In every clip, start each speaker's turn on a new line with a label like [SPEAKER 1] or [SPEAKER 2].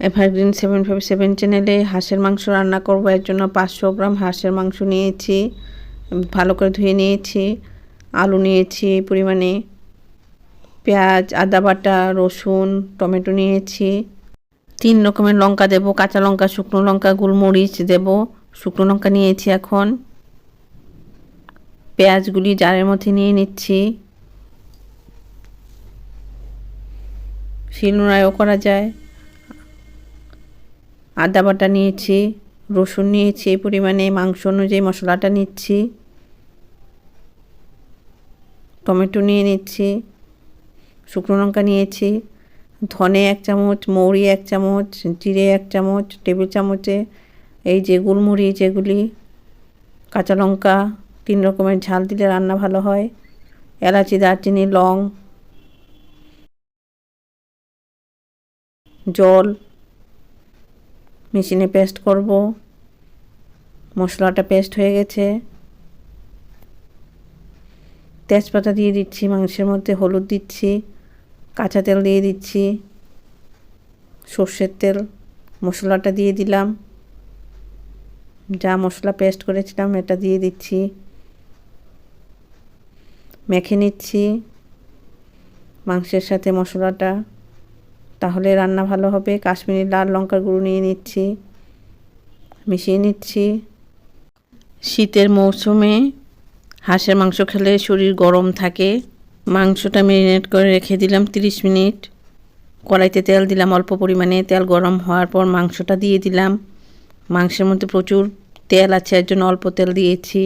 [SPEAKER 1] Evergreen 757 চ্যানেলে হাঁসের মাংস রান্না করব। এর জন্য 500 গ্রাম হাঁসের মাংস নিয়েছি, ভালো করে ধুয়ে নিয়েছি। আলু নিয়েছি পরিমাণে, পেঁয়াজ, আদা বাটা, রসুন, টমেটো নিয়েছি। 3 রকমের লঙ্কা দেব, কাঁচা লঙ্কা, শুকনো লঙ্কা, গোলমরিচ দেব। শুকনো লঙ্কা নিয়েছি। এখন পেঁয়াজগুলি জারের মধ্যে নিয়ে নিচ্ছি। শিলনোড়ায়ও করা যায়। আদা বাটা নিয়েছি, রসুন নিয়েছি এই পরিমাণে, মাংস অনুযায়ী মশলাটা নিচ্ছি। টমেটো নিয়ে নিচ্ছি, শুকনো লঙ্কা নিয়েছি, ধনে 1 চামচ, মৌরি 1 চামচ, জিরে 1 চামচ, টেবিল চামচে এই যে গোলমরিচ, এগুলি, কাঁচা লঙ্কা, 3 রকমের ঝাল দিলে রান্না ভালো হয়, এলাচি, দারচিনি, লং, জল, মেশিনে পেস্ট করব। মশলাটা পেস্ট হয়ে গেছে। তেজপাতা দিয়ে দিচ্ছি মাংসের মধ্যে, হলুদ দিচ্ছি, কাঁচা তেল দিয়ে দিচ্ছি, সর্ষের তেল, মশলাটা দিয়ে দিলাম। যা মশলা পেস্ট করেছিলাম এটা দিয়ে দিচ্ছি, মেখে নিচ্ছি মাংসের সাথে মশলাটা, তাহলে রান্না ভালো হবে। কাশ্মীরি লাল লঙ্কার গুঁড়ো নিয়ে নিচ্ছি, মিশিয়ে নিচ্ছি। শীতের মৌসুমে হাঁসের মাংস খেলে শরীর গরম থাকে। মাংসটা ম্যারিনেট করে রেখে দিলাম 30 মিনিট। কড়াইতে তেল দিলাম অল্প পরিমাণে, তেল গরম হওয়ার পর মাংসটা দিয়ে দিলাম। মাংসের মধ্যে প্রচুর তেল আছে, এর জন্য অল্প তেল দিয়েছি।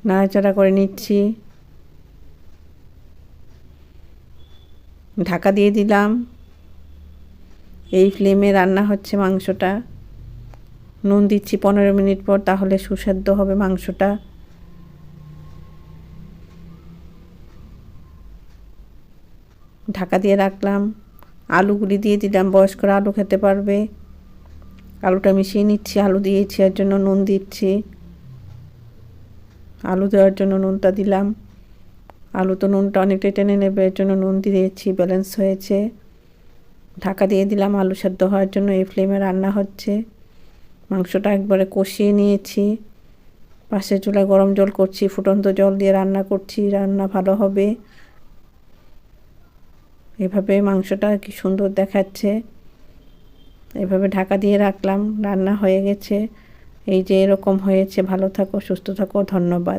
[SPEAKER 1] নাড়াচাড়া করে নিচ্ছি, ঢাকা দিয়ে দিলাম। এই ফ্লেমে রান্না হচ্ছে মাংসটা। নুন দিচ্ছি 15 মিনিট পর, তাহলে সুস্বাদু হবে মাংসটা। ঢাকা দিয়ে রাখলাম। আলুগুলি দিয়ে দিলাম, বয়স্করা আলু খেতে পারবে। আলুটা মিশিয়ে নিচ্ছি, আলু দিয়েছি এর জন্য নুন দিচ্ছি। আলু দেওয়ার জন্য নুনটা দিলাম। আলু তো নুনটা অনেকটাই টেনে নেবে, এর জন্য নুন দিয়েছি, ব্যালেন্স হয়েছে। ঢাকা দিয়ে দিলাম আলু সেদ্ধ হওয়ার জন্য। এই ফ্লেমে রান্না হচ্ছে। মাংসটা একবারে কষিয়ে নিয়েছি। পাশের চুলায় গরম জল করছি, ফুটন্ত জল দিয়ে রান্না করছি, রান্না ভালো হবে। এভাবে মাংসটা কি সুন্দর দেখাচ্ছে। এভাবে ঢাকা দিয়ে রাখলাম, রান্না হয়ে গেছে। এই যে এরকম হয়েছে। ভালো থাকো, সুস্থ থাকো, ধন্যবাদ।